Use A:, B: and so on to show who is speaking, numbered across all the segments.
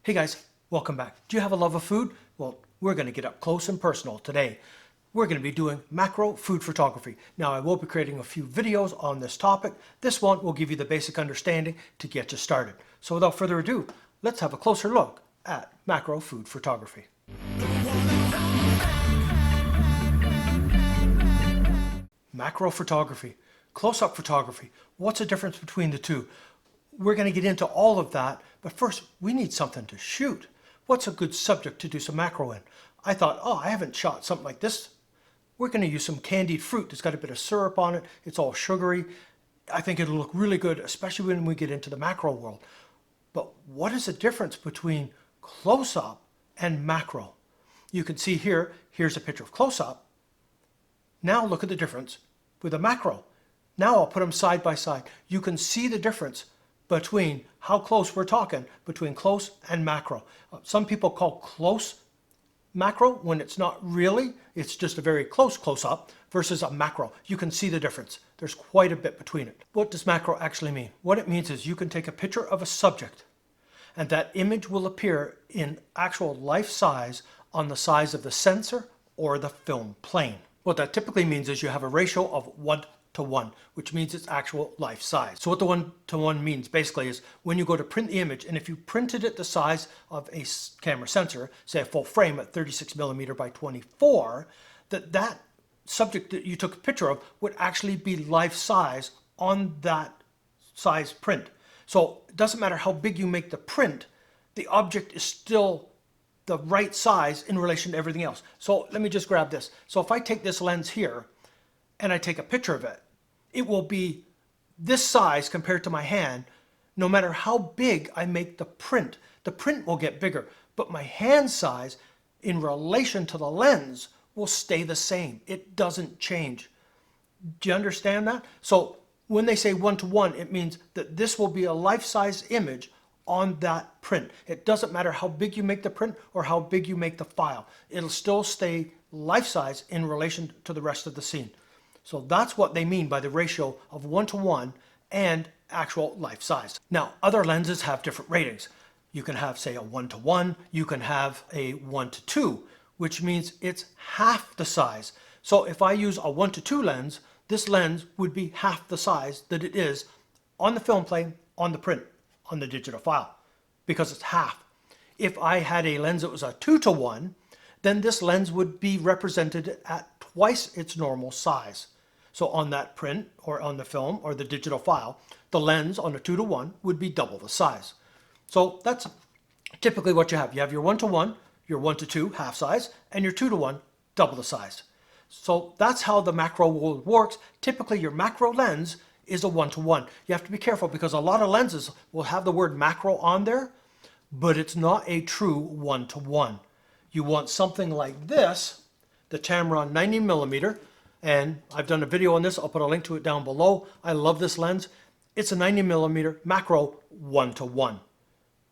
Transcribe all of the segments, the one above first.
A: Hey guys, welcome back. Do you have a love of food? Well, we're going to get up close and personal today. We're going to be doing macro food photography. Now, I will be creating a few videos on this topic. This one will give you the basic understanding to get you started. So without further ado, let's have a closer look at macro food photography. Macro photography, close-up photography. What's the difference between the two? We're going to get into all of that, but first we need something to shoot. What's a good subject to do some macro in? I thought, I haven't shot something like this. We're going to use some candied fruit that's got a bit of syrup on it. It's all sugary. I think it'll look really good, especially when we get into the macro world. But what is the difference between close-up and macro? You can see here's a picture of close-up. Now look at the difference with a macro. Now I'll put them side by side. You can see the difference between how close we're talking, between close and macro. Some people call close macro when it's not really. It's just a very close-up versus a macro. You can see the difference. There's quite a bit between it. What does macro actually mean? What it means is you can take a picture of a subject and that image will appear in actual life size on the size of the sensor or the film plane. What that typically means is you have a ratio of 1:1, which means it's actual life size. So what the 1:1 means basically is when you go to print the image, and if you printed it the size of a camera sensor, say a full frame at 36mm by 24, that subject that you took a picture of would actually be life size on that size print. So it doesn't matter how big you make the print, the object is still the right size in relation to everything else. So let me just grab this. So if I take this lens here and I take a picture of it, it will be this size compared to my hand. No matter how big I make the print will get bigger, but my hand size in relation to the lens will stay the same. It doesn't change. Do you understand that? So when they say 1:1, it means that this will be a life-size image on that print. It doesn't matter how big you make the print or how big you make the file. It'll still stay life-size in relation to the rest of the scene. So that's what they mean by the ratio of 1:1 and actual life size. Now, other lenses have different ratings. You can have, say, a 1:1. You can have a 1:2, which means it's half the size. So if I use a 1:2 lens, this lens would be half the size that it is on the film plane, on the print, on the digital file, because it's half. If I had a lens that was a 2:1, then this lens would be represented at twice its normal size. So on that print or on the film or the digital file, the lens on a 2:1 would be double the size. So that's typically what you have. You have your 1:1, your 1:2 half size, and your 2:1 double the size. So that's how the macro world works. Typically your macro lens is a 1:1. You have to be careful because a lot of lenses will have the word macro on there, but it's not a true 1:1. You want something like this, the Tamron 90mm, and I've done a video on this. I'll put a link to it down below. I love this lens. It's a 90mm macro 1:1.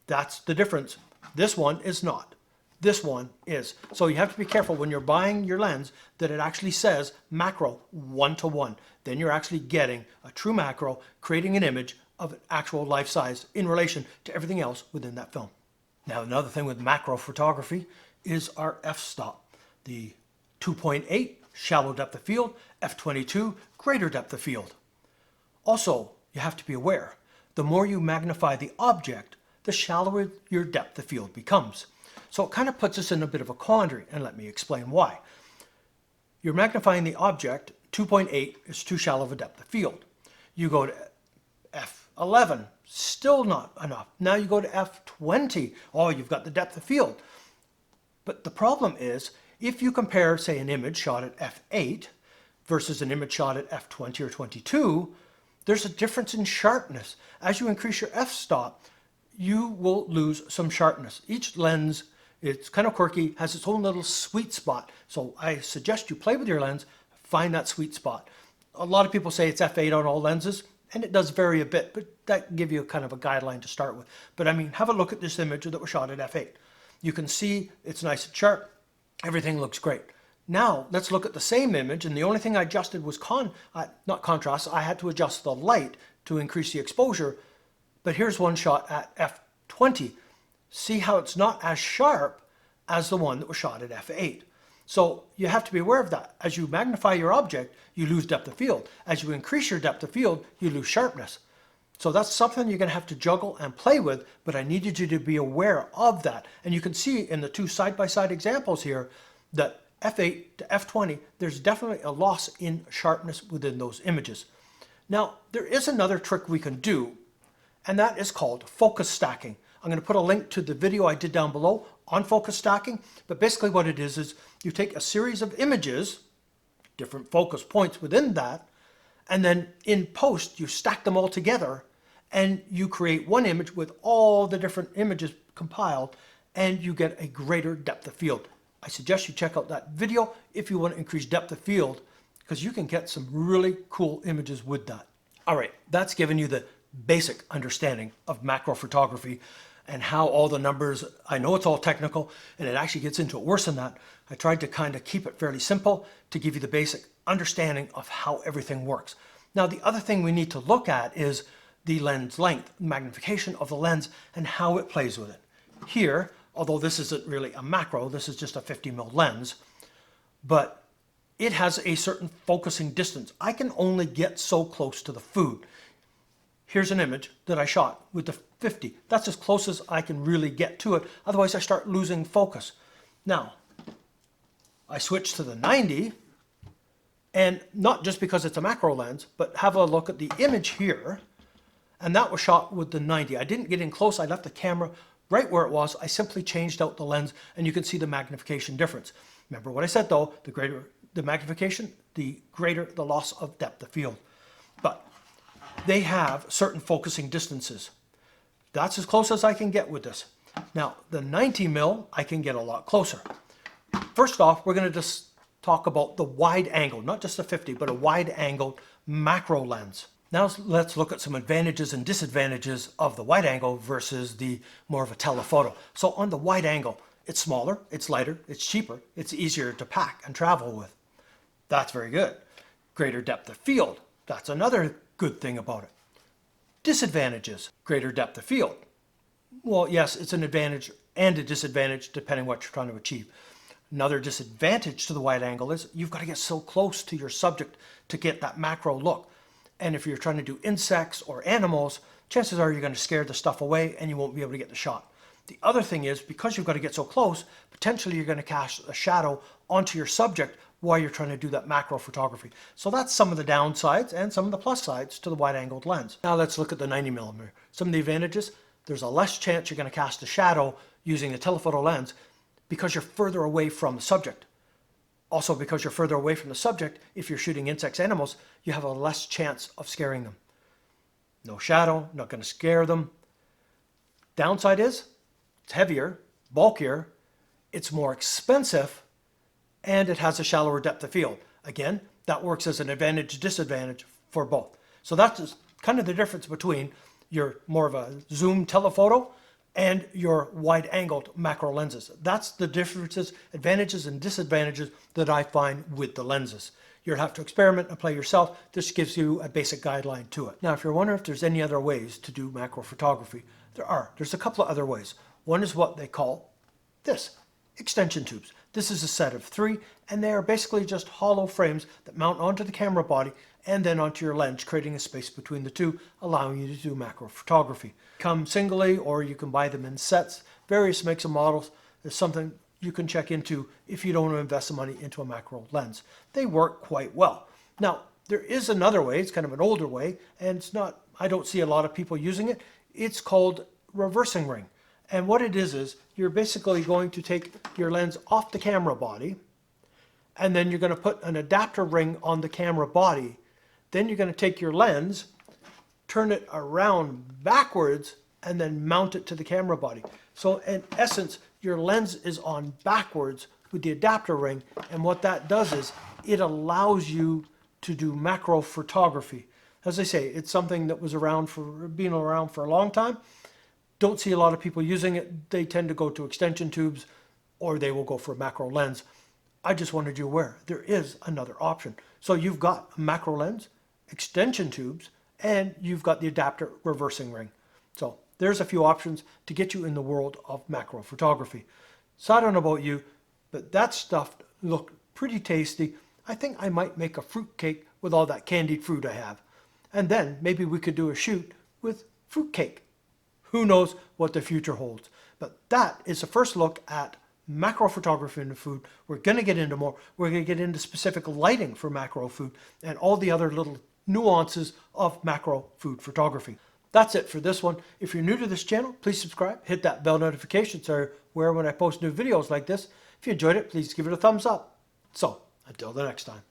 A: That's the difference. This one is not. This one is. So you have to be careful when you're buying your lens that it actually says macro 1:1. Then you're actually getting a true macro, creating an image of an actual life size in relation to everything else within that film. Now, another thing with macro photography is our f-stop. The 2.8 shallow depth of field, f22 greater depth of field. Also, you have to be aware, the more you magnify the object, the shallower your depth of field becomes. So it kind of puts us in a bit of a quandary, and let me explain why. You're magnifying the object, 2.8 is too shallow of a depth of field. You go to f11, still not enough. Now you go to f20, you've got the depth of field. But the problem is, if you compare, say, an image shot at f8 versus an image shot at f20 or 22, there's a difference in sharpness. As you increase your f-stop, you will lose some sharpness. Each lens, it's kind of quirky, has its own little sweet spot. So I suggest you play with your lens, find that sweet spot. A lot of people say it's f8 on all lenses, and it does vary a bit, but that give you kind of a guideline to start with. But I mean, have a look at this image that was shot at f8. You can see it's nice and sharp. Everything looks great. Now let's look at the same image, and the only thing I adjusted was not contrast. I had to adjust the light to increase the exposure. But here's one shot at f20. See how it's not as sharp as the one that was shot at f8. So you have to be aware of that. As you magnify your object, you lose depth of field. As you increase your depth of field, you lose sharpness. So that's something you're going to have to juggle and play with, but I needed you to be aware of that. And you can see in the two side-by-side examples here that f8 to f20, there's definitely a loss in sharpness within those images. Now, there is another trick we can do, and that is called focus stacking. I'm going to put a link to the video I did down below on focus stacking, but basically what it is you take a series of images, different focus points within that, and then in post you stack them all together and you create one image with all the different images compiled, and you get a greater depth of field. I suggest you check out that video if you want to increase depth of field, because you can get some really cool images with that. All right, that's given you the basic understanding of macro photography and how all the numbers, I know it's all technical and it actually gets into it worse than that. I tried to kind of keep it fairly simple to give you the basic understanding of how everything works. Now, the other thing we need to look at is the lens length, magnification of the lens, and how it plays with it. Here, although this isn't really a macro, this is just a 50mm lens, but it has a certain focusing distance. I can only get so close to the food. Here's an image that I shot with the 50. That's as close as I can really get to it. Otherwise, I start losing focus. Now, I switch to the 90, and not just because it's a macro lens, but have a look at the image here. And that was shot with the 90. I didn't get in close. I left the camera right where it was. I simply changed out the lens, and you can see the magnification difference. Remember what I said though, the greater the magnification, the greater the loss of depth of field. But they have certain focusing distances. That's as close as I can get with this. Now, the 90mm, I can get a lot closer. First off, we're going to just talk about the wide angle, not just a 50, but a wide angle macro lens. Now let's look at some advantages and disadvantages of the wide angle versus the more of a telephoto. So on the wide angle, it's smaller, it's lighter, it's cheaper, it's easier to pack and travel with. That's very good. Greater depth of field. That's another good thing about it. Disadvantages, greater depth of field. Well, yes, it's an advantage and a disadvantage depending what you're trying to achieve. Another disadvantage to the wide angle is you've got to get so close to your subject to get that macro look. And if you're trying to do insects or animals, chances are you're going to scare the stuff away and you won't be able to get the shot. The other thing is, because you've got to get so close, potentially you're going to cast a shadow onto your subject while you're trying to do that macro photography. So that's some of the downsides and some of the plus sides to the wide-angled lens. Now let's look at the 90mm. Some of the advantages, there's a less chance you're going to cast a shadow using a telephoto lens because you're further away from the subject. Also, because you're further away from the subject, if you're shooting insects, animals, you have a less chance of scaring them. No shadow, not going to scare them. Downside is, it's heavier, bulkier, it's more expensive, and it has a shallower depth of field. Again, that works as an advantage, disadvantage for both. So that's kind of the difference between your more of a zoom telephoto and your wide-angled macro lenses. That's the differences, advantages and disadvantages that I find with the lenses. You'll have to experiment and play yourself. This gives you a basic guideline to it. Now, if you're wondering if there's any other ways to do macro photography, there are. There's a couple of other ways. One is what they call this, extension tubes. This is a set of 3, and they are basically just hollow frames that mount onto the camera body and then onto your lens, creating a space between the two, allowing you to do macro photography. Come singly, or you can buy them in sets, various makes and models. There's something you can check into if you don't want to invest the money into a macro lens. They work quite well. Now, there is another way, it's kind of an older way, and it's not, I don't see a lot of people using it. It's called reversing ring. And what it is you're basically going to take your lens off the camera body, and then you're going to put an adapter ring on the camera body. Then you're going to take your lens, turn it around backwards, and then mount it to the camera body. So in essence, your lens is on backwards with the adapter ring, and what that does is it allows you to do macro photography. As I say, it's something that was been around for a long time. Don't see a lot of people using it. They tend to go to extension tubes, or they will go for a macro lens. I just wanted you aware there is another option. So you've got a macro lens, extension tubes, and you've got the adapter reversing ring. So there's a few options to get you in the world of macro photography. So I don't know about you, but that stuff looked pretty tasty. I think I might make a fruit cake with all that candied fruit I have. And then maybe we could do a shoot with fruit cake. Who knows what the future holds. But that is the first look at macro photography in the food. We're going to get into more. We're going to get into specific lighting for macro food and all the other little nuances of macro food photography. That's it for this one. If you're new to this channel, please subscribe, hit that bell notification so you're aware when I post new videos like this. If you enjoyed it, please give it a thumbs up. So, until the next time.